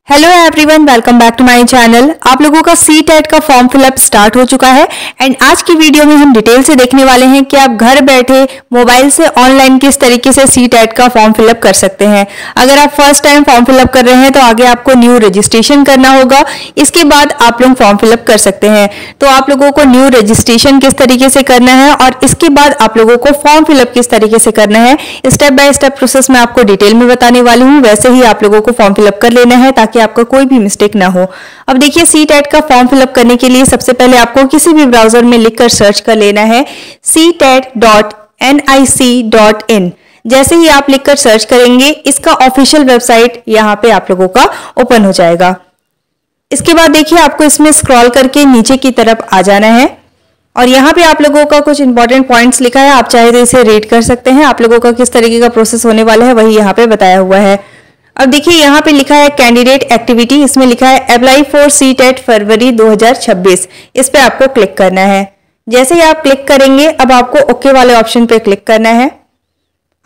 Hello everyone, welcome back to my channel. आप लोगों का सी टेट का फॉर्म फिलअप स्टार्ट हो चुका है एंड आज की वीडियो में हम डिटेल से देखने वाले हैं कि आप घर बैठे मोबाइल से ऑनलाइन किस तरीके से सी टेट का फॉर्म फिलअप कर सकते हैं। अगर आप फर्स्ट टाइम फॉर्म फिलअप कर रहे हैं तो आगे आपको न्यू रजिस्ट्रेशन करना होगा, इसके बाद आप लोग फॉर्म फिलअप कर सकते हैं। तो आप लोगों को न्यू रजिस्ट्रेशन किस तरीके से करना है और इसके बाद आप लोगों को फॉर्म फिलअप किस तरीके से करना है, स्टेप बाय स्टेप प्रोसेस मैं आपको डिटेल में बताने वाली हूँ। वैसे ही आप लोगों को फॉर्म फिलअप कर लेना है ताकि आपका कोई भी मिस्टेक ना हो। अब देखिए, सी टेट का फॉर्म फिलअप करने के लिए सबसे पहले आपको किसी भी ब्राउजर में लिखकर सर्च कर लेना है ctet.nic.in। जैसे ही आप लिखकर सर्च करेंगे, इसका ऑफिशियल वेबसाइट यहाँ पे आप लोगों का ओपन हो जाएगा। इसके बाद देखिए, आपको इसमें स्क्रॉल करके नीचे की तरफ आ जाना है और यहाँ पे आप लोगों का कुछ इंपॉर्टेंट पॉइंट्स लिखा है, आप चाहे तो इसे रीड कर सकते हैं। आप लोगों का किस तरीके का प्रोसेस होने वाला है वही यहाँ पे बताया हुआ है। अब देखिए, यहाँ पे लिखा है कैंडिडेट एक्टिविटी, इसमें लिखा है अप्लाई फॉर सी टेट फरवरी 2026। इस पे आपको क्लिक करना है। जैसे ही आप क्लिक करेंगे, अब आपको ओके वाले ऑप्शन पे क्लिक करना है।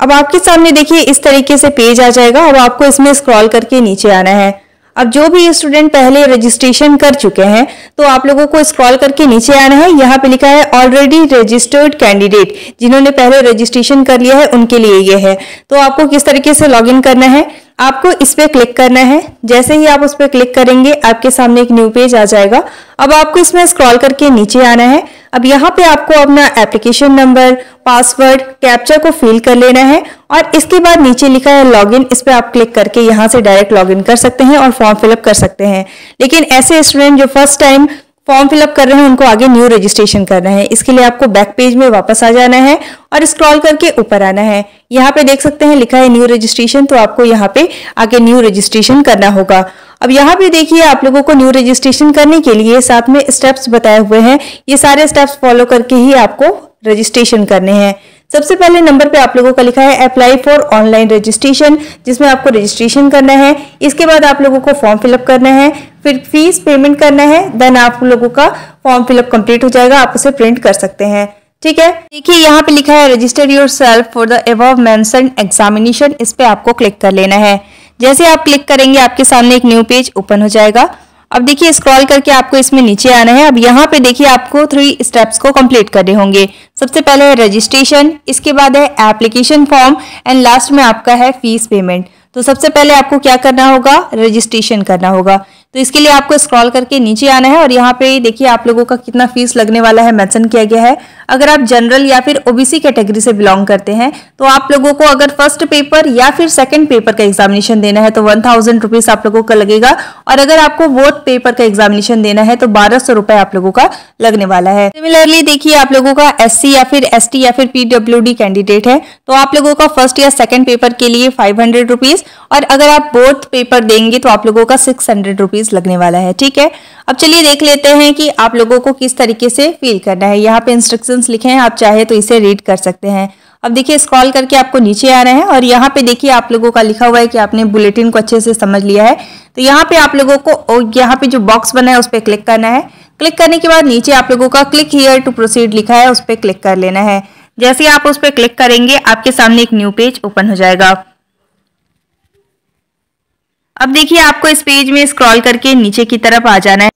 अब आपके सामने देखिए इस तरीके से पेज आ जाएगा। अब आपको इसमें स्क्रॉल करके नीचे आना है। अब जो भी स्टूडेंट पहले रजिस्ट्रेशन कर चुके हैं तो आप लोगों को स्क्रॉल करके नीचे आना है। यहाँ पे लिखा है ऑलरेडी रजिस्टर्ड कैंडिडेट, जिन्होंने पहले रजिस्ट्रेशन कर लिया है उनके लिए ये है। तो आपको किस तरीके से लॉगिन करना है, आपको इस पे क्लिक करना है। जैसे ही आप उस पर क्लिक करेंगे, आपके सामने एक न्यू पेज आ जाएगा। अब आपको इसमें स्क्रॉल करके नीचे आना है। अब यहाँ पे आपको अपना एप्लीकेशन नंबर, पासवर्ड, कैप्चा को फिल कर लेना है और इसके बाद नीचे लिखा है लॉगिन, इस पे आप क्लिक करके यहाँ से डायरेक्ट लॉगिन कर सकते हैं और फॉर्म फिलअप कर सकते हैं। लेकिन ऐसे स्टूडेंट जो फर्स्ट टाइम फॉर्म फिलअप कर रहे हैं उनको आगे न्यू रजिस्ट्रेशन करना है। इसके लिए आपको बैक पेज में वापस आ जाना है और स्क्रॉल करके ऊपर आना है। यहाँ पे देख सकते हैं लिखा है न्यू रजिस्ट्रेशन, तो आपको यहाँ पे आगे न्यू रजिस्ट्रेशन करना होगा। अब यहाँ पे देखिए, आप लोगों को न्यू रजिस्ट्रेशन करने के लिए साथ में स्टेप्स बताए हुए हैं। ये सारे स्टेप्स फॉलो करके ही आपको रजिस्ट्रेशन करने हैं। सबसे पहले नंबर पे आप लोगों का लिखा है अप्लाई फॉर ऑनलाइन रजिस्ट्रेशन, जिसमें आपको रजिस्ट्रेशन करना है। इसके बाद आप लोगों को फॉर्म फिलअप करना है, फिर फीस पेमेंट करना है, देन आप लोगों का फॉर्म फिलअप कंप्लीट हो जाएगा। आप उसे प्रिंट कर सकते हैं। ठीक है, देखिए यहाँ पे लिखा है register yourself for the above mentioned examination, इस पे आपको क्लिक कर लेना है। जैसे आप क्लिक करेंगे, आपके सामने एक न्यू पेज ओपन हो जाएगा। अब देखिए, स्क्रॉल करके आपको इसमें नीचे आना है। अब यहाँ पे देखिए, आपको 3 स्टेप्स को कंप्लीट करने होंगे। सबसे पहले है रजिस्ट्रेशन, इसके बाद है एप्लीकेशन फॉर्म एंड लास्ट में आपका है फीस पेमेंट। तो सबसे पहले आपको क्या करना होगा, रजिस्ट्रेशन करना होगा। तो इसके लिए आपको स्क्रॉल करके नीचे आना है और यहाँ पे देखिए आप लोगों का कितना फीस लगने वाला है मेंशन किया गया है। अगर आप जनरल या फिर ओबीसी कैटेगरी से बिलोंग करते हैं तो आप लोगों को अगर फर्स्ट पेपर या फिर सेकंड पेपर का एग्जामिनेशन देना है तो 1000 रुपीज आप लोगों का लगेगा और अगर आपको बोथ पेपर का एग्जामिनेशन देना है तो 1200 रुपए आप लोगों का लगने वाला है। सिमिलरली देखिए, आप लोगों का एससी या फिर एसटी या फिर पीडब्ल्यूडी कैंडिडेट है तो आप लोगों का फर्स्ट या सेकंड पेपर के लिए 500 रुपीज और अगर आप बोथ पेपर देंगे तो आप लोगों का 600 रुपीज लगने वाला है। ठीक है, अब चलिए देख लेते हैं कि आप लोगों को किस तरीके से फिल करना है। यहाँ पे इंस्ट्रक्शंस लिखे हैं, आप चाहे तो इसे रीड कर सकते हैं। अब देखिए, स्क्रॉल करके आपको नीचे आना है और यहाँ पे देखिए आप लोगों का लिखा हुआ है कि आपने बुलेटिन को अच्छे से समझ लिया है। तो यहाँ पे आप लोगों को यहाँ पे जो बॉक्स बना है उस पर क्लिक करना है। क्लिक करने के बाद नीचे आप लोगों का क्लिक हियर टू प्रोसीड लिखा है, उस पर क्लिक कर लेना है। जैसे आप उस पर क्लिक करेंगे, आपके सामने एक न्यू पेज ओपन हो जाएगा। अब देखिए, आपको इस पेज में स्क्रॉल करके नीचे की तरफ आ जाना है।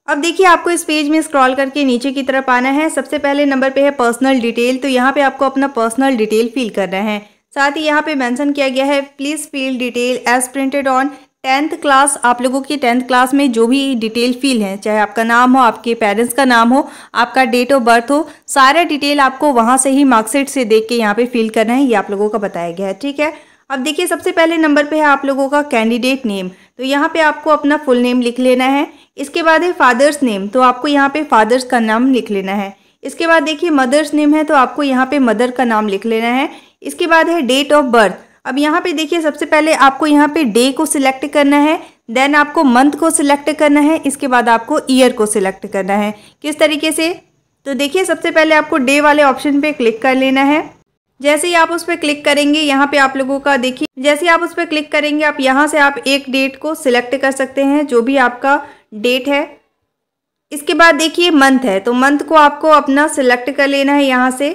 अब देखिए, आपको इस पेज में स्क्रॉल करके नीचे की तरफ आना है। सबसे पहले नंबर पे है पर्सनल डिटेल, तो यहाँ पे आपको अपना पर्सनल डिटेल फिल करना है। साथ ही यहाँ पे मेंशन किया गया है please fill detail as printed on 10th class. आप लोगों की 10th क्लास में जो भी डिटेल फिल है, चाहे आपका नाम हो, आपके पेरेंट्स का नाम हो, आपका डेट ऑफ बर्थ हो, सारा डिटेल आपको वहाँ से ही मार्कशीट से देख के यहाँ पे फिल करना है। ये आप लोगों का बताया गया है। ठीक है, अब देखिए, सबसे पहले नंबर पे है आप लोगों का कैंडिडेट नेम, तो यहाँ पे आपको अपना फुल नेम लिख लेना है। इसके बाद है फादर्स नेम, तो आपको यहाँ पे फादर्स का नाम लिख लेना है। इसके बाद देखिए मदर्स नेम है, तो आपको यहाँ पे मदर का नाम लिख लेना है। इसके बाद है डेट ऑफ बर्थ। अब यहाँ पे देखिए, सबसे पहले आपको यहाँ पे डे को सिलेक्ट करना है, देन आपको मंथ को सिलेक्ट करना है, इसके बाद आपको ईयर को सिलेक्ट करना है। किस तरीके से, तो देखिए सबसे पहले आपको डे वाले ऑप्शन पे क्लिक कर लेना है। जैसे ही आप उस पर क्लिक करेंगे, यहाँ पे आप लोगों का देखिए, जैसे आप उस पर क्लिक करेंगे, आप यहाँ से आप एक डेट को सिलेक्ट कर सकते हैं, जो भी आपका डेट है। इसके बाद देखिए मंथ है, तो मंथ को आपको अपना सिलेक्ट कर लेना है यहाँ से।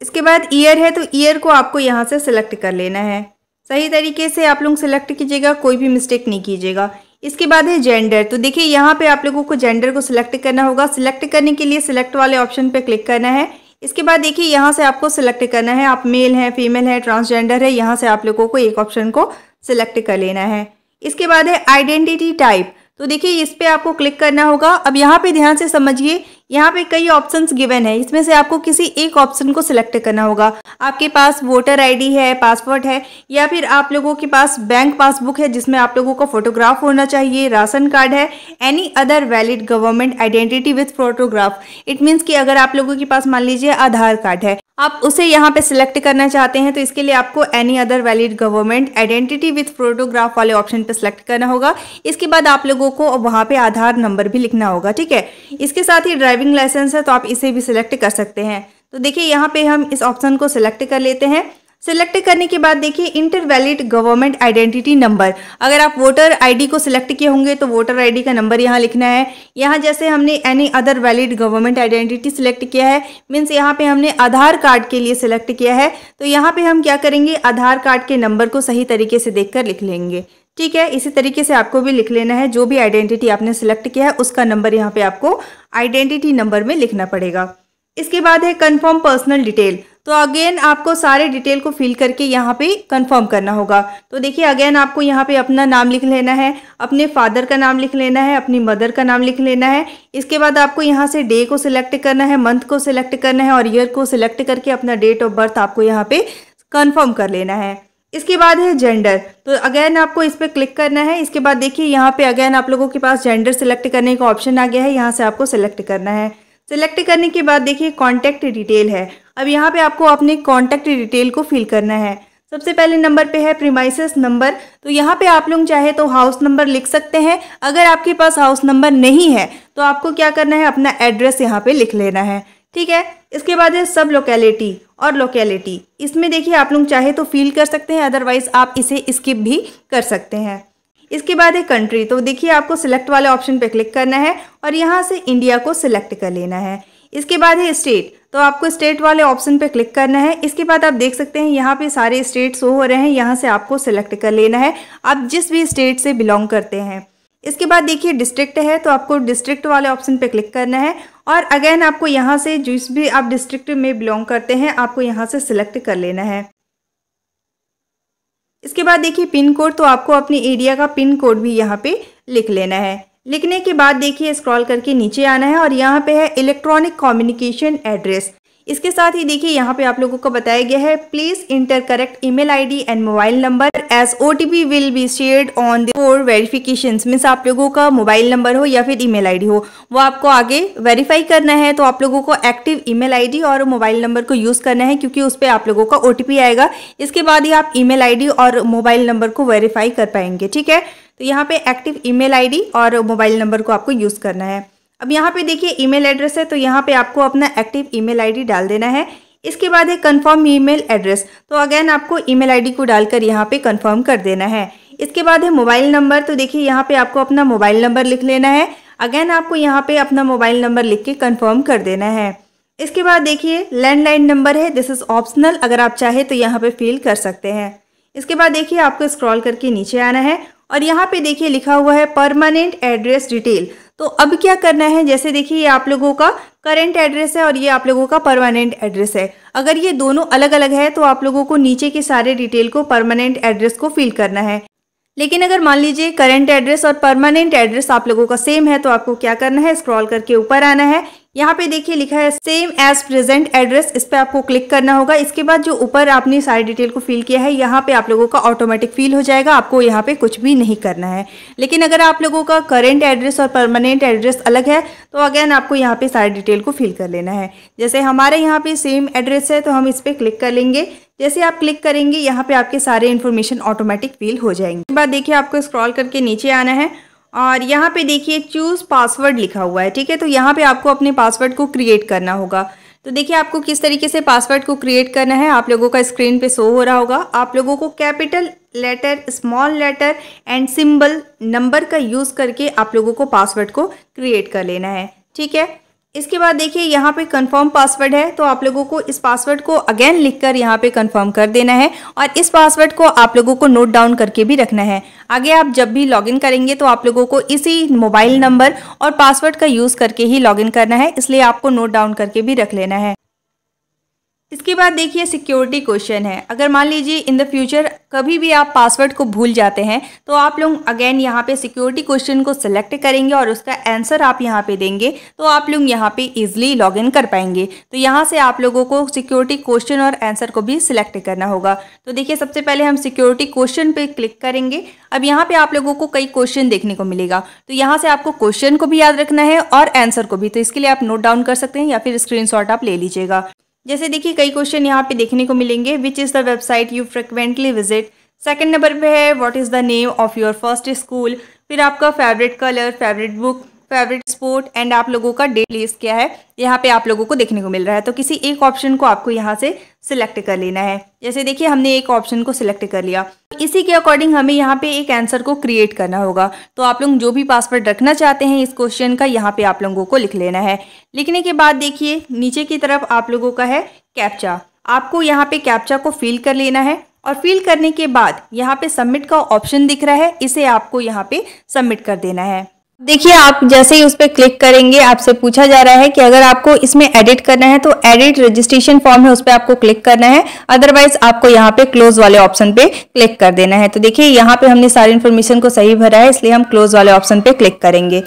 इसके बाद ईयर है, तो ईयर को आपको यहाँ से सिलेक्ट कर लेना है। सही तरीके से आप लोग सिलेक्ट कीजिएगा, कोई भी मिस्टेक नहीं कीजिएगा। इसके बाद है जेंडर। तो देखिए यहाँ पे आप लोगों को जेंडर को सिलेक्ट करना होगा। सिलेक्ट करने के लिए सिलेक्ट वाले ऑप्शन पे क्लिक करना है। इसके बाद देखिए यहाँ से आपको सिलेक्ट करना है, आप मेल हैं, फीमेल है, ट्रांसजेंडर है, यहाँ से आप लोगों को एक ऑप्शन को सिलेक्ट कर लेना है। इसके बाद है आइडेंटिटी टाइप। तो देखिए इस पे आपको क्लिक करना होगा। अब यहाँ पे ध्यान से समझिए, यहाँ पे कई ऑप्शंस गिवन है, इसमें से आपको किसी एक ऑप्शन को सिलेक्ट करना होगा। आपके पास वोटर आईडी है, पासपोर्ट है, या फिर आप लोगों के पास बैंक पासबुक है जिसमें आप लोगों का फोटोग्राफ होना चाहिए, राशन कार्ड है, any other valid government identity with photograph. It means कि अगर आप लोगों के पास मान लीजिए आधार कार्ड है, आप उसे यहाँ पे सिलेक्ट करना चाहते हैं, तो इसके लिए आपको any other valid government identity with photograph वाले ऑप्शन पे सिलेक्ट करना होगा। इसके बाद आप लोगों को वहाँ पे आधार नंबर भी लिखना होगा, ठीक है। इसके साथ ही ड्राइविंग लाइसेंस है तो आप इसे भी सिलेक्ट कर सकते हैं। तो देखिए यहाँ पे हम इस ऑप्शन को सिलेक्ट कर लेते हैं। सिलेक्ट करने के बाद देखिए inter valid government identity number. अगर आप वोटर आईडी को सिलेक्ट किए होंगे तो वोटर आईडी का नंबर यहाँ लिखना है। यहाँ जैसे हमने any other valid government identity select किया है, मीन्स यहाँ पे हमने आधार कार्ड के लिए सिलेक्ट किया है, तो यहाँ पे हम क्या करेंगे, आधार कार्ड के नंबर को सही तरीके से देखकर लिख लेंगे, ठीक है। इसी तरीके से आपको भी लिख लेना है, जो भी आइडेंटिटी आपने सिलेक्ट किया है उसका नंबर यहाँ पे आपको आइडेंटिटी नंबर में लिखना पड़ेगा। इसके बाद है कंफर्म पर्सनल डिटेल। तो अगेन आपको सारे डिटेल को फिल करके यहाँ पे कंफर्म करना होगा। तो देखिए अगेन आपको यहाँ पे अपना नाम लिख लेना है, अपने फादर का नाम लिख लेना है, अपनी मदर का नाम लिख लेना है। इसके बाद आपको यहाँ से डे को सिलेक्ट करना है, मंथ को सिलेक्ट करना है और ईयर को सिलेक्ट करके अपना डेट ऑफ बर्थ आपको यहाँ पे कंफर्म कर लेना है। इसके बाद है जेंडर। तो अगेन आपको इस पर क्लिक करना है। इसके बाद देखिए यहाँ पे अगेन आप लोगों के पास जेंडर सिलेक्ट करने का ऑप्शन आ गया है, यहाँ से आपको सिलेक्ट करना है। सिलेक्ट करने के बाद देखिए कॉन्टैक्ट डिटेल है। अब यहाँ पे आपको अपने कॉन्टैक्ट डिटेल को फिल करना है। सबसे पहले नंबर पे है प्रीमाइसेस नंबर। तो यहाँ पे आप लोग चाहे तो हाउस नंबर लिख सकते हैं। अगर आपके पास हाउस नंबर नहीं है तो आपको क्या करना है, अपना एड्रेस यहाँ पे लिख लेना है, ठीक है। इसके बाद है सब लोकेलिटी और लोकेलिटी। इसमें देखिए आप लोग चाहे तो फिल कर सकते हैं, अदरवाइज आप इसे स्किप भी कर सकते हैं। इसके बाद है कंट्री। तो देखिए आपको सिलेक्ट वाले ऑप्शन पे क्लिक करना है और यहाँ से इंडिया को सिलेक्ट कर लेना है। इसके बाद है स्टेट। तो आपको स्टेट वाले ऑप्शन पे क्लिक करना है। इसके बाद आप देख सकते हैं यहाँ पे सारे स्टेट शो हो रहे हैं, यहाँ से आपको सिलेक्ट कर लेना है आप जिस भी स्टेट से बिलोंग करते हैं। इसके बाद देखिए डिस्ट्रिक्ट है, तो आपको डिस्ट्रिक्ट वाले ऑप्शन पे क्लिक करना है और अगेन आपको यहाँ से जिस भी आप डिस्ट्रिक्ट में बिलोंग करते हैं आपको यहाँ से सिलेक्ट कर लेना है। इसके बाद देखिए पिन कोड। तो आपको अपने एरिया का पिन कोड भी यहाँ पे लिख लेना है। लिखने के बाद देखिए स्क्रॉल करके नीचे आना है और यहाँ पे है इलेक्ट्रॉनिक कम्युनिकेशन एड्रेस। इसके साथ ही देखिए यहाँ पे आप लोगों को बताया गया है please enter correct email ID and mobile number as OTP will be shared on the for verification. Means आप लोगों का मोबाइल नंबर हो या फिर ईमेल आईडी हो वो आपको आगे वेरीफाई करना है। तो आप लोगों को एक्टिव ईमेल आईडी और मोबाइल नंबर को यूज करना है क्योंकि उस पर आप लोगों का ओटीपी आएगा। इसके बाद ही आप ईमेल आईडी और मोबाइल नंबर को वेरीफाई कर पाएंगे, ठीक है। तो यहाँ पे एक्टिव ईमेल आईडी और मोबाइल नंबर को आपको यूज करना है। अब यहाँ पे देखिए ईमेल एड्रेस है, तो यहाँ पे आपको अपना एक्टिव ईमेल आईडी डाल देना है। इसके बाद है कंफर्म ईमेल एड्रेस। तो अगेन आपको ईमेल आईडी को डालकर यहाँ पे कंफर्म कर देना है। इसके बाद है मोबाइल नंबर। तो देखिए यहाँ पे आपको अपना मोबाइल नंबर लिख लेना है। अगेन आपको यहाँ पे अपना मोबाइल नंबर लिख के कंफर्म कर देना है। इसके बाद देखिए लैंडलाइन नंबर है, दिस इज ऑप्शनल, अगर आप चाहे तो यहाँ पे फिल कर सकते हैं। इसके बाद देखिए आपको स्क्रॉल करके नीचे आना है और यहाँ पे देखिए लिखा हुआ है परमानेंट एड्रेस डिटेल। तो अब क्या करना है, जैसे देखिए ये आप लोगों का करंट एड्रेस है और ये आप लोगों का परमानेंट एड्रेस है। अगर ये दोनों अलग अलग है तो आप लोगों को नीचे के सारे डिटेल को परमानेंट एड्रेस को फिल करना है। लेकिन अगर मान लीजिए करंट एड्रेस और परमानेंट एड्रेस आप लोगों का सेम है तो आपको क्या करना है, स्क्रॉल करके ऊपर आना है। यहाँ पे देखिए लिखा है सेम एज प्रेजेंट एड्रेस, इस पे आपको क्लिक करना होगा। इसके बाद जो ऊपर आपने सारी डिटेल को फिल किया है यहाँ पे आप लोगों का ऑटोमेटिक फिल हो जाएगा, आपको यहाँ पे कुछ भी नहीं करना है। लेकिन अगर आप लोगों का करंट एड्रेस और परमानेंट एड्रेस अलग है तो अगेन आपको यहाँ पे सारी डिटेल को फिल कर लेना है। जैसे हमारे यहाँ पे सेम एड्रेस है तो हम इस पर क्लिक कर लेंगे। जैसे आप क्लिक करेंगे यहाँ पे आपके सारे इन्फॉर्मेशन ऑटोमेटिक फिल हो जाएंगे। इसके बाद देखिए आपको स्क्रॉल करके नीचे आना है और यहाँ पे देखिए चूज पासवर्ड लिखा हुआ है, ठीक है। तो यहाँ पे आपको अपने पासवर्ड को क्रिएट करना होगा। तो देखिए आपको किस तरीके से पासवर्ड को क्रिएट करना है आप लोगों का स्क्रीन पे शो हो रहा होगा। आप लोगों को capital letter, small letter and symbol, number का यूज करके आप लोगों को पासवर्ड को क्रिएट कर लेना है, ठीक है। इसके बाद देखिए यहाँ पे कंफर्म पासवर्ड है, तो आप लोगों को इस पासवर्ड को अगेन लिखकर यहाँ पे कंफर्म कर देना है और इस पासवर्ड को आप लोगों को नोट डाउन करके भी रखना है। आगे आप जब भी लॉगिन करेंगे तो आप लोगों को इसी मोबाइल नंबर और पासवर्ड का यूज़ करके ही लॉगिन करना है, इसलिए आपको नोट डाउन करके भी रख लेना है। इसके बाद देखिए सिक्योरिटी क्वेश्चन है। अगर मान लीजिए इन द फ्यूचर कभी भी आप पासवर्ड को भूल जाते हैं तो आप लोग अगेन यहाँ पे सिक्योरिटी क्वेश्चन को सिलेक्ट करेंगे और उसका आंसर आप यहाँ पे देंगे तो आप लोग यहाँ पे इजीली लॉगिन कर पाएंगे। तो यहाँ से आप लोगों को सिक्योरिटी क्वेश्चन और आंसर को भी सिलेक्ट करना होगा। तो देखिए सबसे पहले हम सिक्योरिटी क्वेश्चन पे क्लिक करेंगे। अब यहाँ पे आप लोगों को कई क्वेश्चन देखने को मिलेगा, तो यहाँ से आपको क्वेश्चन को भी याद रखना है और आंसर को भी। तो इसके लिए आप नोट डाउन कर सकते हैं या फिर स्क्रीनशॉट आप ले लीजिएगा। जैसे देखिए कई क्वेश्चन यहाँ पे देखने को मिलेंगे। Which is the website you frequently visit. Second number पे है what is the name of your first school. फिर आपका favourite colour, favourite book, favourite sport and आप लोगों का डेट लिस्ट क्या है, यहाँ पे आप लोगों को देखने को मिल रहा है। तो किसी एक ऑप्शन को आपको यहाँ से सिलेक्ट कर लेना है। जैसे देखिए हमने एक ऑप्शन को सिलेक्ट कर लिया, इसी के अकॉर्डिंग हमें यहाँ पे एक आंसर को क्रिएट करना होगा। तो आप लोग जो भी पासवर्ड रखना चाहते हैं इस क्वेश्चन का यहाँ पे आप लोगों को लिख लेना है। लिखने के बाद देखिए नीचे की तरफ आप लोगों का है कैप्चा। आपको यहाँ पे कैप्चा को फिल कर लेना है और फिल करने के बाद यहाँ पे सबमिट का ऑप्शन दिख रहा है, इसे आपको यहाँ पे सबमिट कर देना है। देखिए आप जैसे ही उस पर क्लिक करेंगे आपसे पूछा जा रहा है कि अगर आपको इसमें एडिट करना है तो एडिट रजिस्ट्रेशन फॉर्म है उस पर आपको क्लिक करना है, अदरवाइज आपको यहाँ पे क्लोज वाले ऑप्शन पे क्लिक कर देना है। तो देखिए यहाँ पे हमने सारी इन्फॉर्मेशन को सही भरा है, इसलिए हम क्लोज वाले ऑप्शन पे क्लिक करेंगे।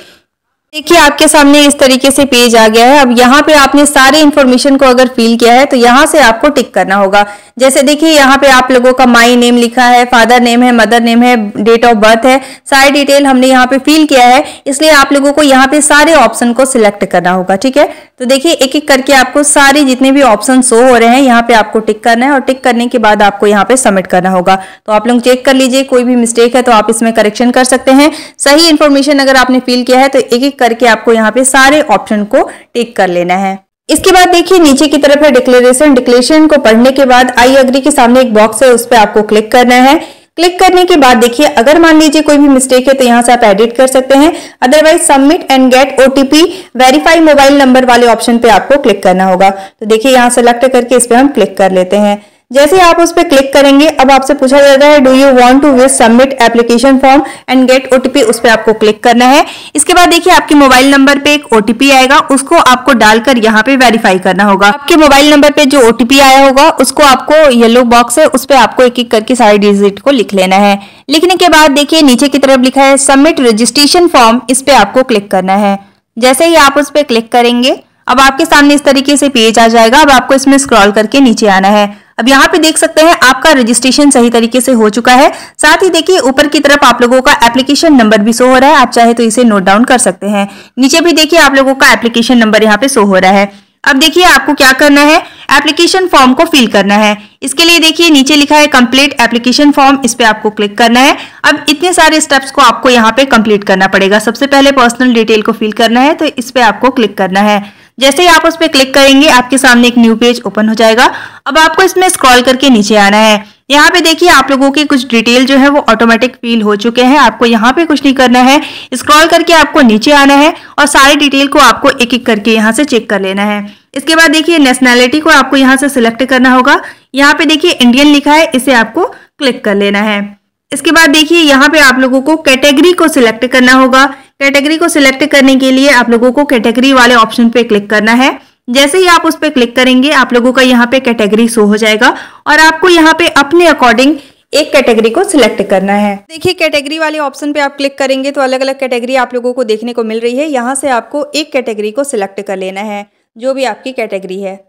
देखिए आपके सामने इस तरीके से पेज आ गया है। अब यहाँ पे आपने सारी इन्फॉर्मेशन को अगर फिल किया है तो यहाँ से आपको टिक करना होगा। जैसे देखिए यहाँ पे आप लोगों का माई नेम लिखा है, फादर नेम है, मदर नेम है, डेट ऑफ बर्थ है, सारी डिटेल हमने यहाँ पे फिल किया है, इसलिए आप लोगों को यहाँ पे सारे ऑप्शन को सिलेक्ट करना होगा। ठीक है, तो देखिए एक एक करके आपको सारे जितने भी ऑप्शन शो हो रहे हैं यहाँ पे आपको टिक करना है और टिक करने के बाद आपको यहाँ पे सबमिट करना होगा। तो आप लोग चेक कर लीजिए, कोई भी मिस्टेक है तो आप इसमें करेक्शन कर सकते हैं। सही इन्फॉर्मेशन अगर आपने फिल किया है तो एक एक करके आपको यहाँ पे सारे ऑप्शन को टिक कर लेना है। इसके बाद देखिए नीचे की तरफ है डिक्लेरेशन। डिक्लेरेशन को पढ़ने के बाद आई एग्री के सामने एक बॉक्स है, उस पर आपको क्लिक करना है। क्लिक करने के बाद देखिए अगर मान लीजिए कोई भी मिस्टेक है तो यहाँ से आप एडिट कर सकते हैं, otherwise submit and get OTP verify mobile number वाले ऑप्शन पे आपको क्लिक करना होगा। तो देखिए यहाँ सेलेक्ट करके इस पे हम क्लिक कर लेते हैं। जैसे आप उस पर क्लिक करेंगे अब आपसे पूछा जाता है do you want to wish submit application form and get OTP, उस पर आपको क्लिक करना है। इसके बाद देखिए आपके मोबाइल नंबर पे एक ओटीपी आएगा, उसको आपको डालकर यहाँ पे वेरीफाई करना होगा। आपके मोबाइल नंबर पे जो ओटीपी आया होगा उसको आपको येलो बॉक्स है उस पर आपको एक एक करके सारे डिजिट को लिख लेना है। लिखने के बाद देखिए नीचे की तरफ लिखा है सबमिट रजिस्ट्रेशन फॉर्म, इस पे आपको क्लिक करना है। जैसे ही आप उस पर क्लिक करेंगे अब आपके सामने इस तरीके से पेज आ जाएगा। अब आपको इसमें स्क्रॉल करके नीचे आना है। अब यहाँ पे देख सकते हैं आपका रजिस्ट्रेशन सही तरीके से हो चुका है। साथ ही देखिए ऊपर की तरफ आप लोगों का एप्लीकेशन नंबर भी शो हो रहा है, आप चाहे तो इसे नोट डाउन कर सकते हैं। नीचे भी देखिए आप लोगों का एप्लीकेशन नंबर यहाँ पे शो हो रहा है। अब देखिए आपको क्या करना है, एप्लीकेशन फॉर्म को फिल करना है। इसके लिए देखिए नीचे लिखा है कंप्लीट एप्लीकेशन फॉर्म, इस पे आपको क्लिक करना है। अब इतने सारे स्टेप्स को आपको यहाँ पे कंप्लीट करना पड़ेगा। सबसे पहले पर्सनल डिटेल को फिल करना है, तो इस पे आपको क्लिक करना है। जैसे ही आप उस पर क्लिक करेंगे आपके सामने एक न्यू पेज ओपन हो जाएगा। अब आपको इसमें स्क्रॉल करके नीचे आना है। यहाँ पे देखिए आप लोगों की कुछ डिटेल जो है वो ऑटोमेटिक फिल हो चुके हैं, आपको यहाँ पे कुछ नहीं करना है। स्क्रॉल करके आपको नीचे आना है और सारी डिटेल को आपको एक एक करके यहाँ से चेक कर लेना है। इसके बाद देखिए नेशनैलिटी को आपको यहाँ से सिलेक्ट करना होगा। यहाँ पे देखिए इंडियन लिखा है, इसे आपको क्लिक कर लेना है। इसके बाद देखिए यहाँ पे आप लोगों को कैटेगरी को सिलेक्ट करना होगा। कैटेगरी को सिलेक्ट करने के लिए आप लोगों को कैटेगरी वाले ऑप्शन पे क्लिक करना है। जैसे ही आप उस पर क्लिक करेंगे आप लोगों का यहाँ पे कैटेगरी शो हो जाएगा और आपको यहाँ पे अपने अकॉर्डिंग एक कैटेगरी को सिलेक्ट करना है। देखिए कैटेगरी वाले ऑप्शन पे आप क्लिक करेंगे तो अलग अलग कैटेगरी आप लोगों को देखने को मिल रही है। यहाँ से आपको एक कैटेगरी को सिलेक्ट कर लेना है, जो भी आपकी कैटेगरी है।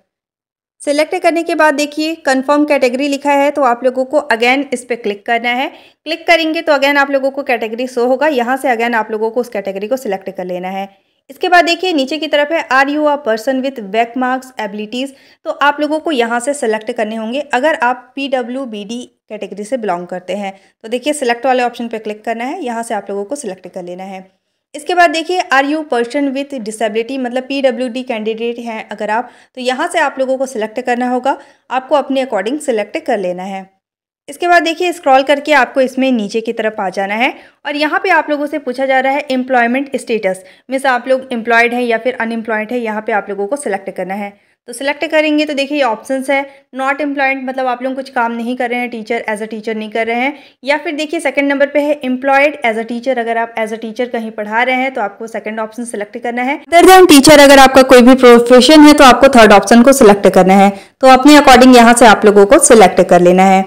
सिलेक्ट करने के बाद देखिए कंफर्म कैटेगरी लिखा है, तो आप लोगों को अगेन इस पे क्लिक करना है। क्लिक करेंगे तो अगेन आप लोगों को कैटेगरी शो होगा, यहाँ से अगेन आप लोगों को उस कैटेगरी को सिलेक्ट कर लेना है। इसके बाद देखिए नीचे की तरफ है are you a person with back marks abilities, तो आप लोगों को यहाँ से सेलेक्ट करने होंगे अगर आप PWBD कैटेगरी से बिलोंग करते हैं। तो देखिए सिलेक्ट वाले ऑप्शन पे क्लिक करना है, यहाँ से आप लोगों को सिलेक्ट कर लेना है। इसके बाद देखिए are you person with disability, मतलब PWD कैंडिडेट हैं अगर आप, तो यहाँ से आप लोगों को सिलेक्ट करना होगा। आपको अपने अकॉर्डिंग सिलेक्ट कर लेना है। इसके बाद देखिए स्क्रॉल करके आपको इसमें नीचे की तरफ आ जाना है और यहाँ पे आप लोगों से पूछा जा रहा है एम्प्लॉयमेंट स्टेटस, मीन्स आप लोग एम्प्लॉयड है या फिर अनएम्प्लॉयड है, यहाँ पे आप लोगों को सिलेक्ट करना है। तो सिलेक्ट करेंगे तो देखिए ये ऑप्शंस है, नॉट एम्प्लॉयड मतलब आप लोग कुछ काम नहीं कर रहे हैं, टीचर एज अ टीचर नहीं कर रहे हैं, या फिर देखिए सेकंड नंबर पे है एम्प्लॉयड एज अ टीचर, अगर आप एज अ टीचर कहीं पढ़ा रहे हैं तो आपको सेकंड ऑप्शन सिलेक्ट करना है। अदर देन टीचर अगर आपका कोई भी प्रोफेशन है तो आपको थर्ड ऑप्शन को सिलेक्ट करना है। तो अपने अकॉर्डिंग यहाँ से आप लोगों को सिलेक्ट कर लेना है।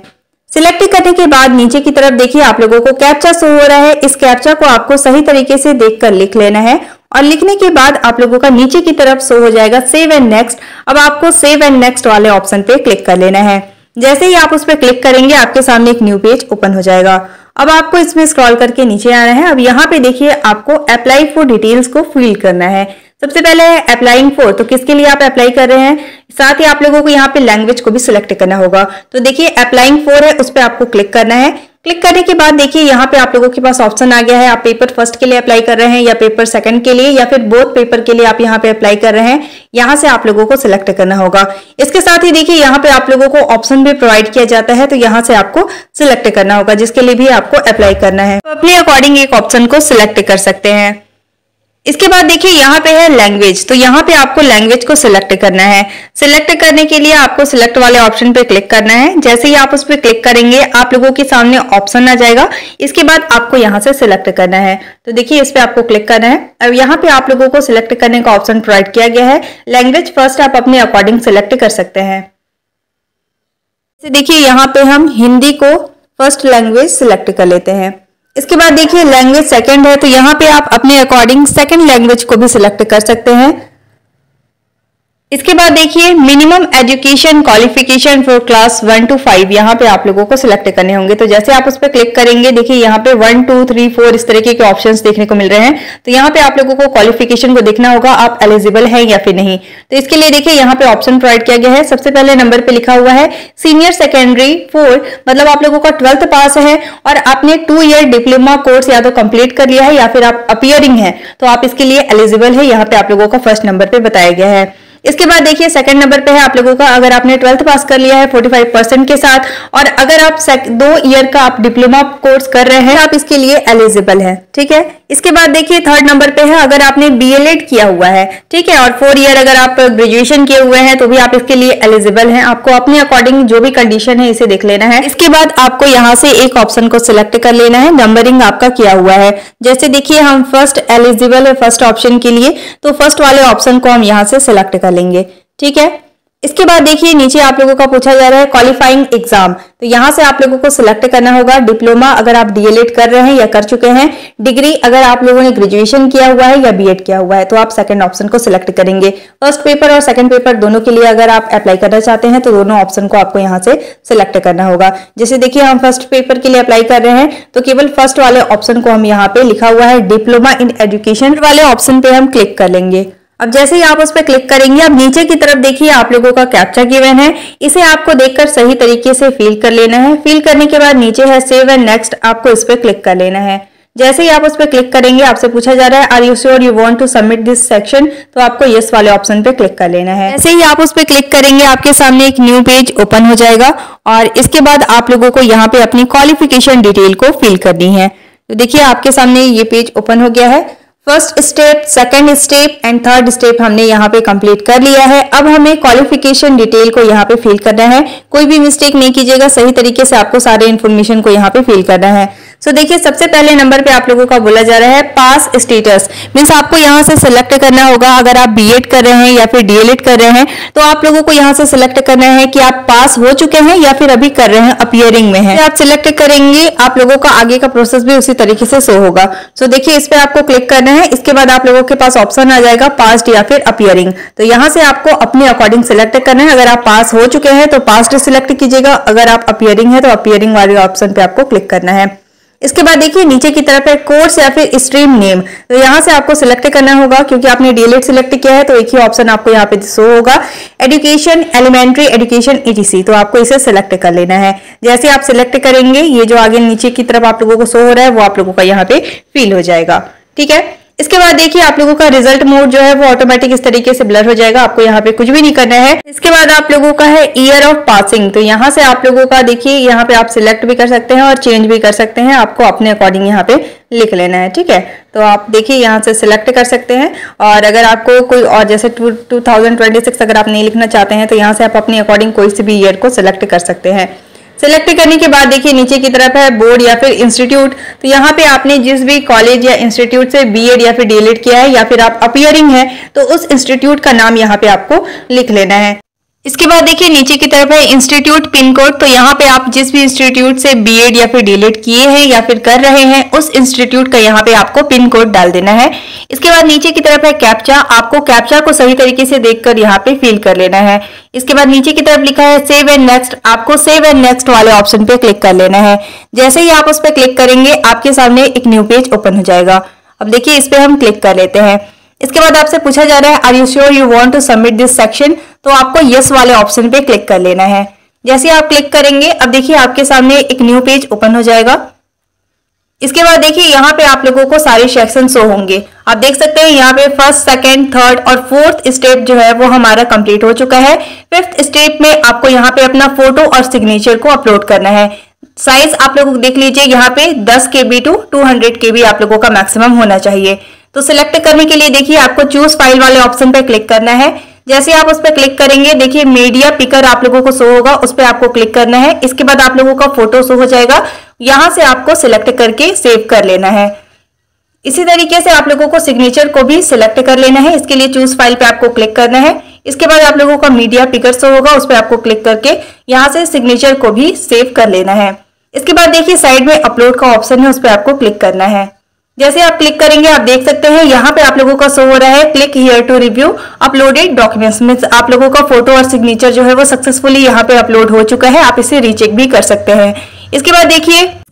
सिलेक्ट करने के बाद नीचे की तरफ देखिए आप लोगों को कैप्चा शो हो रहा है, इस कैप्चा को आपको सही तरीके से देखकर लिख लेना है और लिखने के बाद आप लोगों का नीचे की तरफ शो हो जाएगा सेव एंड नेक्स्ट। अब आपको सेव एंड नेक्स्ट वाले ऑप्शन पे क्लिक कर लेना है। जैसे ही आप उस पर क्लिक करेंगे आपके सामने एक न्यू पेज ओपन हो जाएगा। अब आपको इसमें स्क्रॉल करके नीचे आना है। अब यहाँ पे देखिए आपको अप्लाई फॉर डिटेल्स को फिल करना है। सबसे पहले है अप्लाइंग फॉर, तो किसके लिए आप अप्लाई कर रहे हैं, साथ ही आप लोगों को यहाँ पे लैंग्वेज को भी सिलेक्ट करना होगा। तो देखिए अप्लाइंग फॉर है, उस पर आपको क्लिक करना है। क्लिक करने के बाद देखिए यहाँ पे आप लोगों के पास ऑप्शन आ गया है, आप पेपर फर्स्ट के लिए अप्लाई कर रहे हैं या पेपर सेकंड के लिए या फिर बोथ पेपर के लिए आप यहाँ पे अप्लाई कर रहे हैं, यहाँ से आप लोगों को सिलेक्ट करना होगा। इसके साथ ही देखिए यहाँ पे आप लोगों को ऑप्शन भी प्रोवाइड किया जाता है, तो यहाँ से आपको सिलेक्ट करना होगा जिसके लिए भी आपको अप्लाई करना है। तो अपने अकॉर्डिंग एक ऑप्शन को सिलेक्ट कर सकते हैं। इसके बाद देखिए यहाँ पे है लैंग्वेज, तो यहाँ पे आपको लैंग्वेज को सिलेक्ट करना है। सिलेक्ट करने के लिए आपको सिलेक्ट वाले ऑप्शन पे क्लिक करना है। जैसे ही आप उस पर क्लिक करेंगे आप लोगों के सामने ऑप्शन आ जाएगा, इसके बाद आपको यहाँ से सिलेक्ट करना है। तो देखिए इस पे आपको क्लिक करना है। अब यहाँ पे आप लोगों को सिलेक्ट करने का ऑप्शन प्रोवाइड किया गया है। लैंग्वेज फर्स्ट आप अपने अकॉर्डिंग सिलेक्ट कर सकते हैं। देखिए यहाँ पे हम हिंदी को फर्स्ट लैंग्वेज सिलेक्ट कर लेते हैं। इसके बाद देखिए लैंग्वेज सेकंड है, तो यहाँ पे आप अपने अकॉर्डिंग सेकंड लैंग्वेज को भी सिलेक्ट कर सकते हैं। इसके बाद देखिए minimum education qualification for class 1 to 5 यहाँ पे आप लोगों को सिलेक्ट करने होंगे। तो जैसे आप उस पर क्लिक करेंगे देखिए यहाँ पे 1 2 3 4 इस तरीके के ऑप्शंस देखने को मिल रहे हैं। तो यहाँ पे आप लोगों को क्वालिफिकेशन को देखना होगा आप एलिजिबल है या फिर नहीं। तो इसके लिए देखिए यहाँ पे ऑप्शन प्रोवाइड किया गया है। सबसे पहले नंबर पे लिखा हुआ है सीनियर सेकेंडरी 4, मतलब आप लोगों का 12th पास है और आपने 2 ईयर डिप्लोमा कोर्स या तो कंप्लीट कर लिया है या फिर आप अपीयरिंग है, तो आप इसके लिए एलिजिबल है, यहाँ पे आप लोगों का फर्स्ट नंबर पे बताया गया है। इसके बाद देखिए सेकंड नंबर पे है आप लोगों का, अगर आपने 12th पास कर लिया है 45% के साथ और अगर आप 2 ईयर का आप डिप्लोमा कोर्स कर रहे हैं आप इसके लिए एलिजिबल है, ठीक है। इसके बाद देखिए थर्ड नंबर पे है अगर आपने बीएलएड किया हुआ है, ठीक है, और 4 ईयर अगर आप ग्रेजुएशन किए हुए हैं तो भी आप इसके लिए एलिजिबल हैं। आपको अपने अकॉर्डिंग जो भी कंडीशन है इसे देख लेना है। इसके बाद आपको यहाँ से एक ऑप्शन को सिलेक्ट कर लेना है, नंबरिंग आपका किया हुआ है। जैसे देखिए हम फर्स्ट एलिजिबल है फर्स्ट ऑप्शन के लिए, तो फर्स्ट वाले ऑप्शन को हम यहाँ से सिलेक्ट कर लेंगे, ठीक है। इसके बाद देखिए नीचे आप लोगों का पूछा जा रहा है क्वालिफाइंग एग्जाम, तो यहाँ से आप लोगों को सिलेक्ट करना होगा डिप्लोमा अगर आप डीएलएड कर रहे हैं या कर चुके हैं, डिग्री अगर आप लोगों ने ग्रेजुएशन किया हुआ है या बीएड किया हुआ है तो आप सेकंड ऑप्शन को सिलेक्ट करेंगे। फर्स्ट पेपर और सेकंड पेपर दोनों के लिए अगर आप अप्लाई करना चाहते हैं तो दोनों ऑप्शन को आपको यहाँ से सिलेक्ट करना होगा। जैसे देखिए हम फर्स्ट पेपर के लिए अप्लाई कर रहे हैं तो केवल फर्स्ट वाले ऑप्शन को हम यहाँ पे लिखा हुआ है डिप्लोमा इन एजुकेशन वाले ऑप्शन पे हम क्लिक कर लेंगे। अब जैसे ही आप उस पर क्लिक करेंगे अब नीचे की तरफ देखिए आप लोगों का कैप्चा गिवन है, इसे आपको देखकर सही तरीके से फिल कर लेना है। फिल करने के बाद नीचे है सेव एंड नेक्स्ट, आपको इस पर क्लिक कर लेना है। जैसे ही आप उस पर क्लिक करेंगे आपसे पूछा जा रहा है are you sure you want to submit this section, तो आपको यस वाले ऑप्शन पे क्लिक कर लेना है। जैसे ही आप उस पर क्लिक करेंगे आपके सामने एक न्यू पेज ओपन हो जाएगा और इसके बाद आप लोगों को यहाँ पे अपनी क्वालिफिकेशन डिटेल को फिल करनी है। तो देखिए आपके सामने ये पेज ओपन हो गया है। First step, second step and third step हमने यहाँ पे कंप्लीट कर लिया है। अब हमें क्वालिफिकेशन डिटेल को यहाँ पे फिल करना है। कोई भी मिस्टेक नहीं कीजिएगा, सही तरीके से आपको सारे इन्फॉर्मेशन को यहाँ पे फिल करना है। सो देखिए सबसे पहले नंबर पे आप लोगों का बोला जा रहा है पास स्टेटस, मीन्स आपको यहाँ से सिलेक्ट करना होगा अगर आप बीएड कर रहे हैं या फिर डीएलएड कर रहे हैं तो आप लोगों को यहाँ से सिलेक्ट करना है कि आप पास हो चुके हैं या फिर अभी कर रहे हैं, अपीयरिंग में है। आप सिलेक्ट करेंगे आप लोगों का आगे का प्रोसेस भी उसी तरीके से शो होगा। सो देखिए इस पे आपको क्लिक करना है। इसके बाद आप लोगों के पास ऑप्शन आ जाएगा पास्ट या फिर अपीयरिंग, तो यहाँ से आपको अपने अकॉर्डिंग सिलेक्ट करना है। अगर आप पास हो चुके हैं तो पास्ट सिलेक्ट कीजिएगा, अगर आप अपीयरिंग है तो अपीयरिंग वाले ऑप्शन पे आपको क्लिक करना है। इसके बाद देखिए नीचे की तरफ है कोर्स या फिर स्ट्रीम नेम, तो यहाँ से आपको सिलेक्ट करना होगा क्योंकि आपने डीएलएड सिलेक्ट किया है तो एक ही ऑप्शन आपको यहाँ पे शो होगा एजुकेशन, एलिमेंट्री एजुकेशन ईटीसी, तो आपको इसे सिलेक्ट कर लेना है। जैसे आप सिलेक्ट करेंगे ये जो आगे नीचे की तरफ आप लोगों को शो हो रहा है वो आप लोगों का यहाँ पे फिल हो जाएगा, ठीक है। इसके बाद देखिए आप लोगों का रिजल्ट मोड जो है वो ऑटोमेटिक इस तरीके से ब्लर हो जाएगा, आपको यहाँ पे कुछ भी नहीं करना है। इसके बाद आप लोगों का है ईयर ऑफ पासिंग, तो यहाँ से आप लोगों का देखिए यहाँ पे आप सिलेक्ट भी कर सकते हैं और चेंज भी कर सकते हैं, आपको अपने अकॉर्डिंग यहाँ पे लिख लेना है, ठीक है। तो आप देखिए यहाँ से सिलेक्ट कर सकते हैं, और अगर आपको कोई और जैसे 2026 अगर आप नहीं लिखना चाहते हैं तो यहाँ से आप अपने अकॉर्डिंग कोई से भी ईयर को सिलेक्ट कर सकते हैं। सिलेक्ट करने के बाद देखिए नीचे की तरफ है बोर्ड या फिर इंस्टीट्यूट, तो यहाँ पे आपने जिस भी कॉलेज या इंस्टीट्यूट से बीएड या फिर डीएलएड किया है या फिर आप अपीयरिंग है तो उस इंस्टीट्यूट का नाम यहाँ पे आपको लिख लेना है। इसके बाद देखिए नीचे की तरफ है इंस्टीट्यूट पिन कोड, तो यहाँ पे आप जिस भी इंस्टीट्यूट से बीएड या फिर डीएलएड किए हैं या फिर कर रहे हैं उस इंस्टीट्यूट का यहाँ पे आपको पिन कोड डाल देना है। इसके बाद नीचे की तरफ है कैप्चा, आपको कैप्चा को सही तरीके से देखकर यहाँ पे फिल कर लेना है। इसके बाद नीचे की तरफ लिखा है सेव एंड नेक्स्ट, आपको सेव एंड नेक्स्ट वाले ऑप्शन पे क्लिक कर लेना है। जैसे ही आप उस पर क्लिक करेंगे आपके सामने एक न्यू पेज ओपन हो जाएगा। अब देखिए इस पे हम क्लिक कर लेते हैं। इसके बाद आपसे पूछा जा रहा है are you sure you want to submit this section, तो आपको यस वाले ऑप्शन पे क्लिक कर लेना है। जैसे आप क्लिक करेंगे अब देखिए आपके सामने एक न्यू पेज ओपन हो जाएगा। इसके बाद देखिए यहाँ पे आप लोगों को सारे सेक्शन शो होंगे, आप देख सकते हैं यहाँ पे फर्स्ट, सेकंड, थर्ड और फोर्थ स्टेप जो है वो हमारा कंप्लीट हो चुका है। फिफ्थ स्टेप में आपको यहाँ पे अपना फोटो और सिग्नेचर को अपलोड करना है। साइज आप लोगों को देख लीजिए यहाँ पे 10 KB टू 200 KB आप लोगों का मैक्सिमम होना चाहिए। तो सिलेक्ट करने के लिए देखिए आपको चूज फाइल वाले ऑप्शन पे क्लिक करना है। जैसे आप उस पर क्लिक करेंगे देखिए मीडिया पिकर आप लोगों को शो होगा, उस पर आपको क्लिक करना है। इसके बाद आप लोगों का फोटो शो हो जाएगा, यहाँ से आपको सिलेक्ट करके सेव कर लेना है। इसी तरीके से आप लोगों को सिग्नेचर को भी सिलेक्ट कर लेना है, इसके लिए चूज फाइल पे आपको क्लिक करना है। इसके बाद आप लोगों का मीडिया पिकर शो होगा, उस पर आपको क्लिक करके यहाँ से सिग्नेचर को भी सेव कर लेना है। इसके बाद देखिए साइड में अपलोड का ऑप्शन है, उस पर आपको क्लिक करना है। जैसे आप क्लिक करेंगे आप देख सकते हैं यहाँ पे आप लोगों का शो हो रहा है click here to review uploaded documents में आप लोगों का फोटो और सिग्नेचर जो है वो सक्सेसफुली यहाँ पे अपलोड हो चुका है, आप इसे रीचेक भी कर सकते हैं। इसके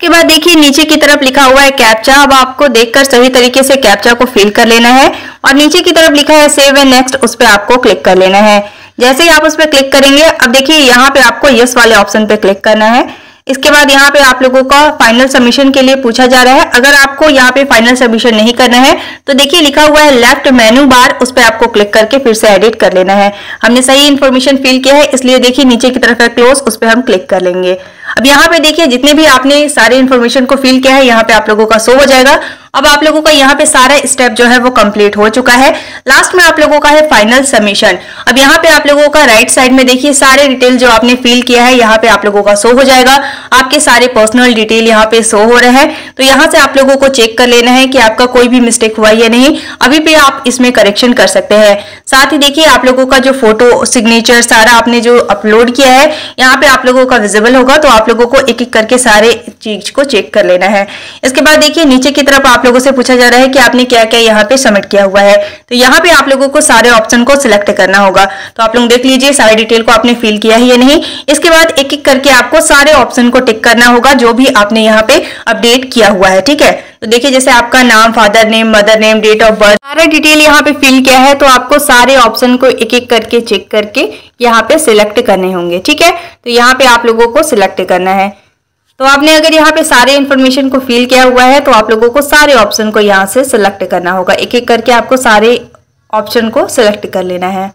बाद देखिए नीचे की तरफ लिखा हुआ है कैप्चा, अब आपको देखकर सही तरीके से कैप्चा को फिल कर लेना है और नीचे की तरफ लिखा है सेव एंड नेक्स्ट, उस पर आपको क्लिक कर लेना है। जैसे ही आप उस पर क्लिक करेंगे अब देखिए यहाँ पे आपको यस वाले ऑप्शन पे क्लिक करना है। इसके बाद यहाँ पे आप लोगों का फाइनल सबमिशन के लिए पूछा जा रहा है। अगर आपको यहाँ पे फाइनल सबमिशन नहीं करना है तो देखिए लिखा हुआ है लेफ्ट मेनू बार, उस पर आपको क्लिक करके फिर से एडिट कर लेना है। हमने सही इन्फॉर्मेशन फिल किया है इसलिए देखिए नीचे की तरफ है क्लोज, उस पर हम क्लिक कर लेंगे। अब यहाँ पे देखिए जितने भी आपने सारे इन्फॉर्मेशन को फिल किया है यहाँ पे आप लोगों का शो हो जाएगा। अब आप लोगों का यहाँ पे सारा स्टेप जो है वो कंप्लीट हो चुका है। लास्ट में आप लोगों का है फाइनल सबमिशन। अब यहाँ पे आप लोगों का राइट साइड में देखिए सारे डिटेल जो आपने फिल किया है यहाँ पे आप लोगों का शो हो जाएगा। आपके सारे पर्सनल डिटेल यहाँ पे शो हो रहे हैं, तो यहाँ से आप लोगों को चेक कर लेना है कि आपका कोई भी मिस्टेक हुआ या नहीं। अभी भी आप इसमें करेक्शन कर सकते हैं। साथ ही देखिए आप लोगों का जो फोटो सिग्नेचर सारा आपने जो अपलोड किया है यहाँ पे आप लोगों का विजिबल होगा, तो आप लोगों को एक एक करके सारे चीज को चेक कर लेना है। इसके बाद देखिए नीचे की तरफ आप लोगों से पूछा जा रहा है कि आपने क्या क्या यहाँ पे सबमिट किया हुआ है, तो यहाँ पे आप लोगों को सारे ऑप्शन को सिलेक्ट करना होगा। तो आप लोग देख लीजिए सारे डिटेल को आपने फिल किया है या नहीं। इसके बाद एक एक करके आपको सारे ऑप्शन को टिक करना होगा जो भी आपने यहाँ पे अपडेट किया हुआ है, ठीक है। तो देखिए जैसे आपका नाम, father name, mother name, date of birth, सारा डिटेल यहाँ पे फिल किया है, तो आपको सारे ऑप्शन को एक एक करके चेक करके यहाँ पे सिलेक्ट करने होंगे, ठीक है। तो यहाँ पे आप लोगों को सिलेक्ट करना है। तो आपने अगर यहाँ पे सारे इन्फॉर्मेशन को फिल किया हुआ है तो आप लोगों को सारे ऑप्शन को यहाँ से सिलेक्ट करना होगा, एक एक करके आपको सारे ऑप्शन को सिलेक्ट कर लेना है,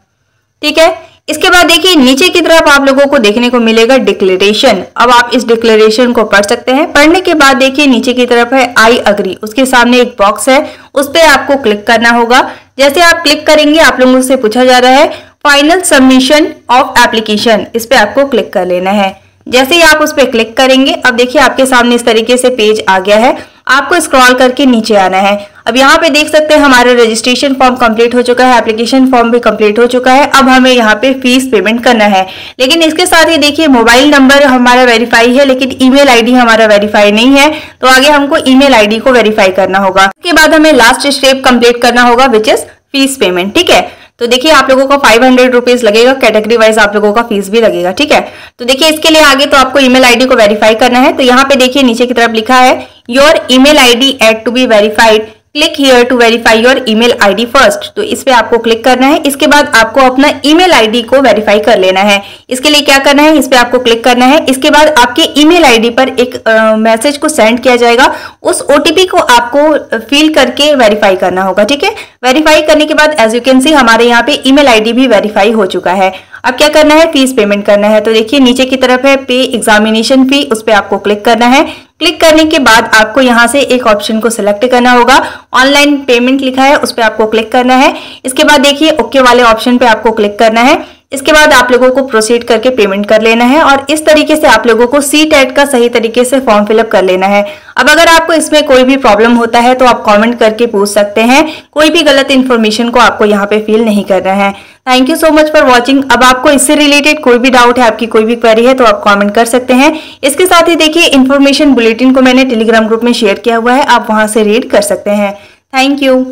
ठीक है। इसके बाद देखिए नीचे की तरफ आप लोगों को देखने को मिलेगा डिक्लेरेशन। अब आप इस डिक्लेरेशन को पढ़ सकते हैं। पढ़ने के बाद देखिए नीचे की तरफ है आई अग्री, उसके सामने एक बॉक्स है, उस पर आपको क्लिक करना होगा। जैसे आप क्लिक करेंगे आप लोगों से पूछा जा रहा है फाइनल सबमिशन ऑफ एप्लीकेशन, इस पे आपको क्लिक कर लेना है। जैसे ही आप उस पर क्लिक करेंगे अब देखिए आपके सामने इस तरीके से पेज आ गया है, आपको स्क्रॉल करके नीचे आना है। अब यहाँ पे देख सकते हैं हमारा रजिस्ट्रेशन फॉर्म कंप्लीट हो चुका है, एप्लीकेशन फॉर्म भी कंप्लीट हो चुका है। अब हमें यहाँ पे फीस पेमेंट करना है, लेकिन इसके साथ ही देखिए मोबाइल नंबर हमारा वेरीफाई है लेकिन ईमेल आईडी हमारा वेरीफाई नहीं है, तो आगे हमको ईमेल आईडी को वेरीफाई करना होगा। इसके बाद हमें लास्ट स्टेप कंप्लीट करना होगा विच इज फीस पेमेंट, ठीक है। तो देखिए आप लोगों को 500 रुपीज लगेगा, कैटेगरी वाइज आप लोगों का फीस भी लगेगा, ठीक है। तो देखिए इसके लिए आगे तो आपको ईमेल आईडी को वेरीफाई करना है। तो यहाँ पे देखिए नीचे की तरफ लिखा है your email ID add to be verified click here to verify your email ID first, तो इस पे आपको क्लिक करना है। इसके बाद आपको अपना ईमेल आईडी को वेरीफाई कर लेना है। इसके लिए क्या करना है, इस पे आपको क्लिक करना है। इसके बाद आपके ईमेल आईडी पर एक मैसेज को सेंड किया जाएगा, उस ओटीपी को आपको फिल करके वेरीफाई करना होगा, ठीक है। वेरीफाई करने के बाद एज यू कैन सी हमारे यहाँ पे ईमेल आईडी भी वेरीफाई हो चुका है। अब क्या करना है, फीस पेमेंट करना है। तो देखिए नीचे की तरफ है पे एग्जामिनेशन फी, उस पर आपको क्लिक करना है। क्लिक करने के बाद आपको यहाँ से एक ऑप्शन को सिलेक्ट करना होगा, ऑनलाइन पेमेंट लिखा है, उस पर आपको क्लिक करना है। इसके बाद देखिए ओके वाले ऑप्शन पे आपको क्लिक करना है। इसके बाद आप लोगों को प्रोसीड करके पेमेंट कर लेना है और इस तरीके से आप लोगों को CTET का सही तरीके से फॉर्म फिलअप कर लेना है। अब अगर आपको इसमें कोई भी प्रॉब्लम होता है तो आप कमेंट करके पूछ सकते हैं, कोई भी गलत इन्फॉर्मेशन को आपको यहाँ पे फिल नहीं करना है। Thank you so much for watching. अब आपको इससे रिलेटेड कोई भी डाउट है, आपकी कोई भी क्वेरी है तो आप कमेंट कर सकते हैं। इसके साथ ही देखिए इन्फॉर्मेशन बुलेटिन को मैंने टेलीग्राम ग्रुप में शेयर किया हुआ है, आप वहां से रीड कर सकते हैं। Thank you.